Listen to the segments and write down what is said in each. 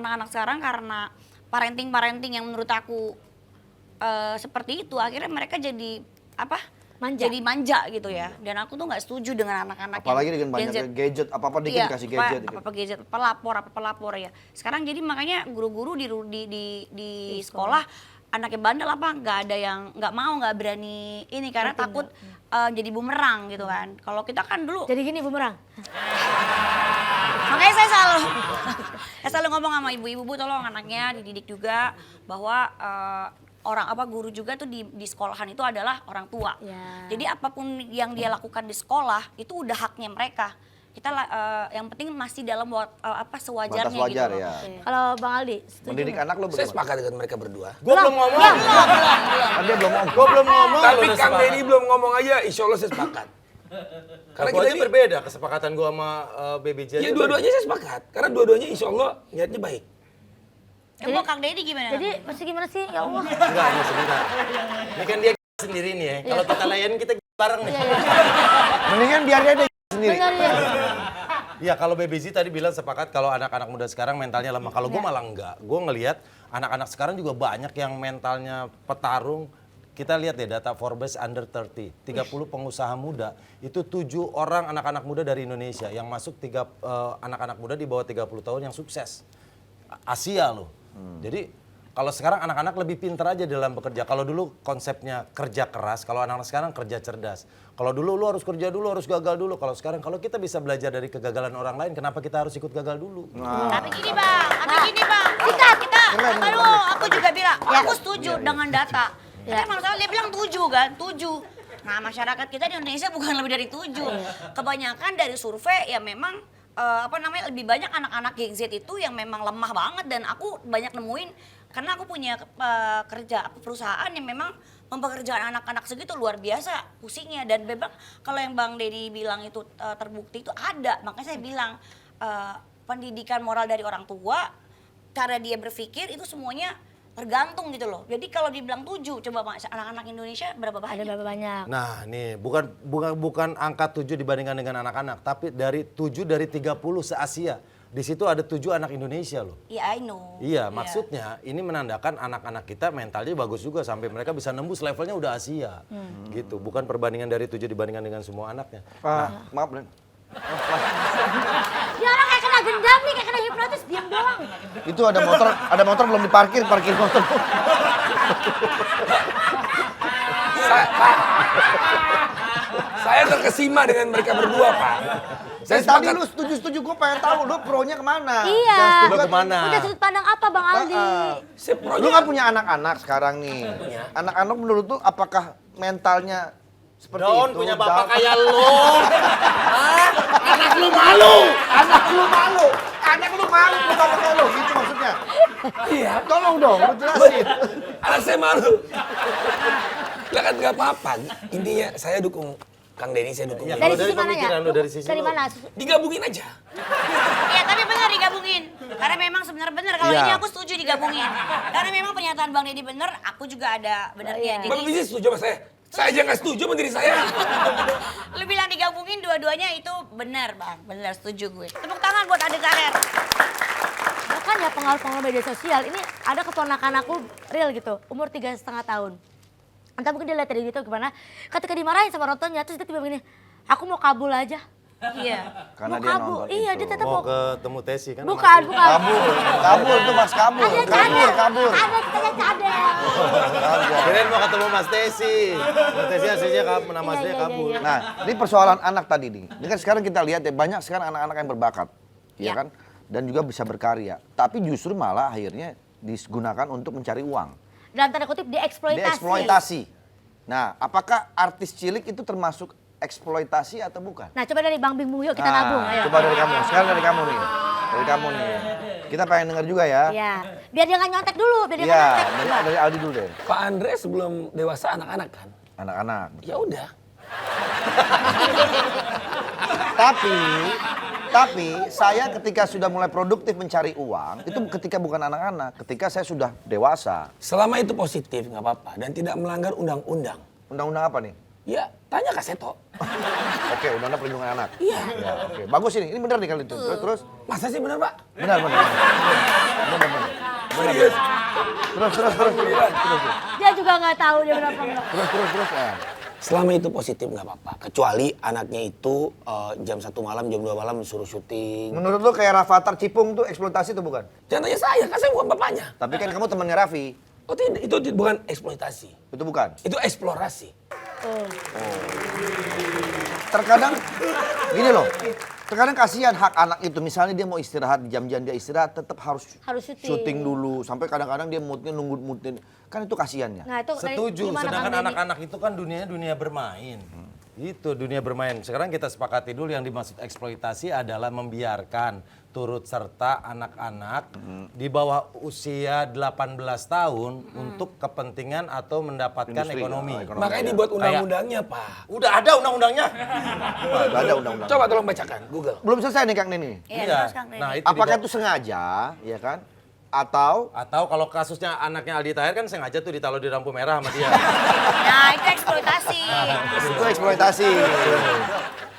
anak-anak sekarang karena parenting yang menurut aku seperti itu, akhirnya mereka jadi jadi manja gitu ya. Dan aku tuh nggak setuju dengan anak-anak apalagi dengan banyaknya gadget, apa-apa dikit dikasih gadget. Apa gadget, apa lapor ya. Sekarang jadi makanya guru-guru di sekolah anaknya bandel nggak ada yang nggak berani ini karena takut jadi bumerang gitu kan. Kalau kita kan dulu jadi gini bumerang. Makanya saya selalu ngomong sama ibu-ibu, Bu, tolong anaknya dididik juga bahwa guru juga tuh di sekolahan itu adalah orang tua. Ya. Jadi apapun yang dia lakukan di sekolah itu udah haknya mereka. Kita yang penting masih dalam sewajarnya batas wajar, gitu loh. ya. Kalau Bang Aldi, Mendidik anak lo Saya bagaimana? sepakat dengan mereka berdua. Gue belum ngomong. Kan dia belum ngomong. Gue belum ngomong. Tapi Kang Deddy belum ngomong aja, insya Allah saya sepakat. Karena kita ini berbeda kesepakatan gue sama BBJ. Ya dua-duanya saya sepakat. Karena dua-duanya insya Allah niatnya baik. Mau Kang Deddy gimana? jadi masih gimana sih? Ya Allah. Enggak, ini sebentar. Ini kan dia sendiri nih ya. Kalau kita layan kita bareng nih. Mendingan biar dia sendiri. Benar ya. Iya, kalau BBZ tadi bilang sepakat kalau anak-anak muda sekarang mentalnya lemah. Kalau gue malah enggak. Gue ngelihat anak-anak sekarang juga banyak yang mentalnya petarung. Kita lihat deh data Forbes under 30. 30 pengusaha muda, itu 7 orang anak-anak muda dari Indonesia yang masuk anak-anak muda di bawah 30 tahun yang sukses. Asia loh. Jadi kalau sekarang anak-anak lebih pintar aja dalam bekerja. Kalau dulu konsepnya kerja keras, kalau anak-anak sekarang kerja cerdas. Kalau dulu lu harus kerja dulu, harus gagal dulu. Kalau sekarang kalau kita bisa belajar dari kegagalan orang lain, kenapa kita harus ikut gagal dulu? Tapi gini bang, aku juga bilang, aku setuju dengan data. Tapi masalah dia bilang 7 kan, 7. Nah masyarakat kita di Indonesia bukan lebih dari 7. Kebanyakan dari survei ya memang lebih banyak anak-anak Gen Z itu yang memang lemah banget dan aku banyak nemuin karena aku punya perusahaan yang memang mempekerjakan anak-anak segitu luar biasa pusingnya dan memang kalau yang Bang Deddy bilang itu terbukti itu ada, makanya saya bilang pendidikan moral dari orang tua, cara dia berpikir itu semuanya tergantung gitu loh. Jadi kalau dibilang 7, coba anak-anak Indonesia berapa banyak? Ada berapa banyak? Nah nih bukan angka 7 dibandingkan dengan anak-anak, tapi dari 7 dari 30 se-Asia. Di situ ada 7 anak Indonesia loh. Iya, I know. Iya, maksudnya ini menandakan anak-anak kita mentalnya bagus juga sampai mereka bisa nembus levelnya udah Asia. Gitu, bukan perbandingan dari 7 dibandingkan dengan semua anaknya. Maaf, Len. Ya orang kayak kena gendam nih, kayak kena hipnotis, diam doang. Itu ada motor belum diparkir, parkir motor. Saya terkesima dengan mereka berdua, Pak. Saya tadi lu setuju-setuju, gue pengen tahu lu pro-nya kemana. Iya. Lu kemana? Udah sudut pandang apa Bang Aldi? Lu kan punya anak-anak sekarang nih. Anak-anak menurut lu apakah mentalnya seperti Daun itu? punya bapak kayak lu. Anak lu malu. Anak lu malu bapak kayak lu, gitu maksudnya. Iya. Tolong dong, lu jelasin. Anak saya malu. Lah kan nggak apa-apa. Intinya saya dukung Kang Deddy, saya dukung. Ya, Dari kalau sisi dari mana ya? pemikiran lu, dari sisi Dari lu. mana? Digabungin aja. Iya tapi benar digabungin. Karena memang sebenarnya benar kalau Iya. ini aku setuju digabungin. Karena memang pernyataan Bang Deddy benar, aku juga ada benarnya. Bang Bizi setuju sama saya? Saya aja nggak setuju sama diri saya. Lu bilang digabungin dua-duanya itu benar Bang, benar setuju gue. Tepuk tangan buat Ade Karer. Makanya pengaruh-pengaruh media sosial, ini ada keponakan aku real gitu, umur 3,5 tahun. Entah mungkin dia lihat dari YouTube gimana, ketika dimarahin sama nontonnya, terus dia tiba begini, aku mau kabul aja. Iya. Karena Mau dia kabul, nonton iya itu. dia tetap Mau mau. ketemu Tesi kan? Bukan. Kabur tuh Mas, kabur. Ada cadel, Kabur. ada kita cadel. Kirain mau ketemu Mas Tesi. Mas Tesi aslinya nama aslinya Iya. kabur. Nah, ini persoalan anak tadi nih. Ini kan sekarang kita lihat ya banyak sekarang anak-anak yang berbakat, ya kan? Dan juga bisa berkarya. Tapi justru malah akhirnya digunakan untuk mencari uang. Dalam tanda kutip dieksploitasi. Dieksploitasi. Nah, apakah artis cilik itu termasuk eksploitasi atau bukan? Nah coba dari Bang Bing Bung yuk kita nabung. Ayo. Coba dari kamu. Sekarang dari kamu nih. Dari kamu nih. Kita pengen dengar juga ya. Iya. Biar dia nggak nyontek dulu, biar dia Iya, nggak nyontek. dari Aldi dulu deh. Pak Andre sebelum dewasa anak-anak kan? Anak-anak. Ya udah. Tapi saya ketika sudah mulai produktif mencari uang, itu ketika bukan anak-anak, ketika saya sudah dewasa. Selama itu positif nggak apa-apa dan tidak melanggar undang-undang. Undang-undang apa nih? Ya tanya Kak Seto. Oke, undang-undang perlindungan anak. Iya. Ya, oke. Bagus ini benar nih kali itu. Terus. Masa sih benar Pak? Benar. Terus. Dia juga nggak tahu dia berapa enggak. Terus. Selama itu positif nggak apa-apa. Kecuali anaknya itu jam 1 malam, jam 2 malam disuruh syuting. Menurut lu kayak Rafathar Cipung tuh eksploitasi tuh bukan? Jangan tanya saya, kan saya bukan bapaknya. Tapi kan kamu temannya Raffi. Oh tidak, itu bukan eksploitasi. Itu bukan? Itu eksplorasi. Terkadang gini loh. Terkadang kasihan hak anak itu, misalnya dia mau istirahat, di jam-jam dia istirahat tetap harus syuting. syuting dulu. Sampai kadang-kadang dia moodnya nunggu-moodin. Kan itu kasihannya. Nah, itu Setuju, gimana sedangkan Kang Denny? anak-anak itu kan dunianya dunia bermain. Itu dunia bermain. Sekarang kita sepakati dulu yang dimaksud eksploitasi adalah membiarkan turut serta anak-anak di bawah usia 18 tahun untuk kepentingan atau mendapatkan Industri, ekonomi. ekonomi. Makanya dibuat undang-undangnya, Pak. Udah ada undang-undangnya. Ada undang-undang. Coba tolong bacakan, Google. Belum selesai nih Kang Neni. Iya, terus Kang Denny. Nah, itu Apakah dibawa- itu sengaja, ya kan? Atau atau kalau kasusnya anaknya Aldi Taher kan sengaja tuh ditaruh di lampu merah sama dia. Nah, itu eksploitasi. itu eksploitasi?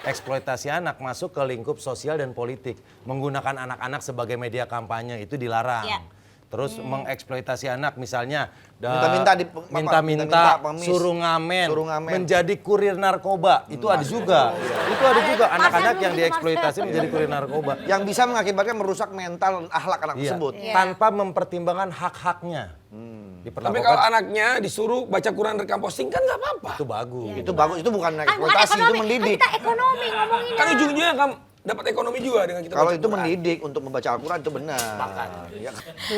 Eksploitasi anak masuk ke lingkup sosial dan politik. Menggunakan anak-anak sebagai media kampanye itu dilarang. Iya. Terus mengeksploitasi anak misalnya Minta-minta minta-minta, pengemis. suruh ngamen, Suruh ngamen. menjadi kurir narkoba. Itu ada juga. Itu ada juga Marsha anak-anak dulu yang gitu, dieksploitasi Marsha. menjadi kurir narkoba. Yang bisa mengakibatkan merusak mental dan akhlak anak Iya, tersebut. Iya. tanpa mempertimbangkan hak-haknya. Tapi Diperlakukan kalau anaknya disuruh baca Quran rekam posting kan nggak apa-apa. itu bagus. Itu bagus, itu bukan Bukan eksploitasi, itu ekonomi. mendidik. Kan kita ekonomi ngomongin. Kan ujung-ujungnya kamu dapat ekonomi juga dengan kita Kalau baca itu Quran. mendidik untuk membaca Al-Quran itu benar. Ya.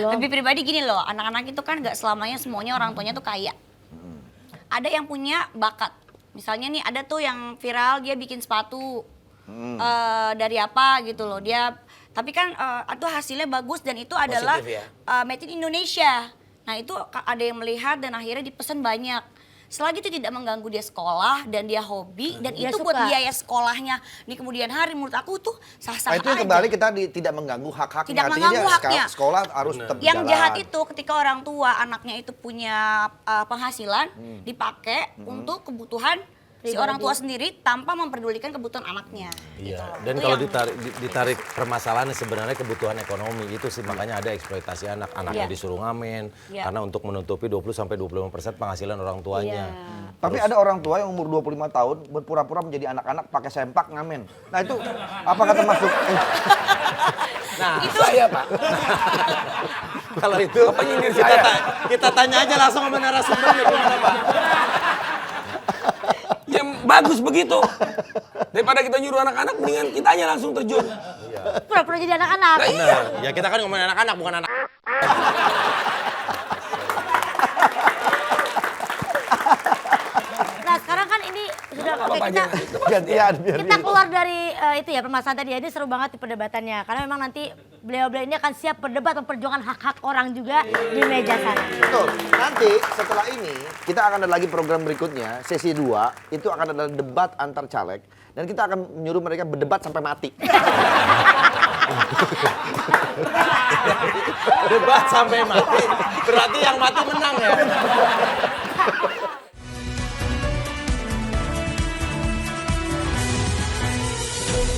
Lebih pribadi gini loh, anak-anak itu kan nggak selamanya semuanya orang tuanya tuh kaya. Ada yang punya bakat. Misalnya nih ada tuh yang viral dia bikin sepatu dari apa gitu loh. Tapi kan itu hasilnya bagus dan itu adalah ya? made in Indonesia. Nah itu ada yang melihat dan akhirnya dipesan banyak. Selagi itu tidak mengganggu dia sekolah dan dia hobi dan Dia itu buat suka. biaya sekolahnya di kemudian hari menurut aku tuh sah-sah Nah, itu yang aja. kembali kita tidak mengganggu hak-haknya. Tidak Artinya mengganggu dia haknya. sekolah harus tetap Yang jalan. jahat itu ketika orang tua anaknya itu punya penghasilan dipakai untuk kebutuhan si orang tua sendiri tanpa memperdulikan kebutuhan anaknya. Iya, Gitu loh. dan Itu kalau yang- ditarik permasalahannya sebenarnya kebutuhan ekonomi itu sih makanya ada eksploitasi anak. Anaknya Iya. disuruh ngamen Iya. karena untuk menutupi 20-25% penghasilan orang tuanya. Tapi ada orang tua yang umur 25 tahun berpura-pura menjadi anak-anak pakai sempak ngamen. Nah itu apakah termasuk Nah, Saya, Pak. kalau itu nyindir saya? kita tanya aja langsung sama narasumbernya gimana, Pak? Yang bagus begitu. Daripada kita nyuruh anak-anak, mendingan kitanya langsung terjun. Pura-pura jadi anak-anak. Nah, iya. Nah, ya kita kan ngomongin anak-anak bukan anak. Nah sekarang kan ini sudah Apa-apa oke, aja. gantian biar kita dia- keluar dari itu ya permasalahan tadi ya. Ini seru banget di perdebatannya karena memang nanti beliau-beliau ini akan siap berdebat memperjuangkan hak-hak orang juga di meja sana. Betul. Nanti setelah ini kita akan ada lagi program berikutnya, sesi 2, itu akan ada debat antar caleg dan kita akan menyuruh mereka berdebat sampai mati. Debat sampai mati. Berarti yang mati menang ya.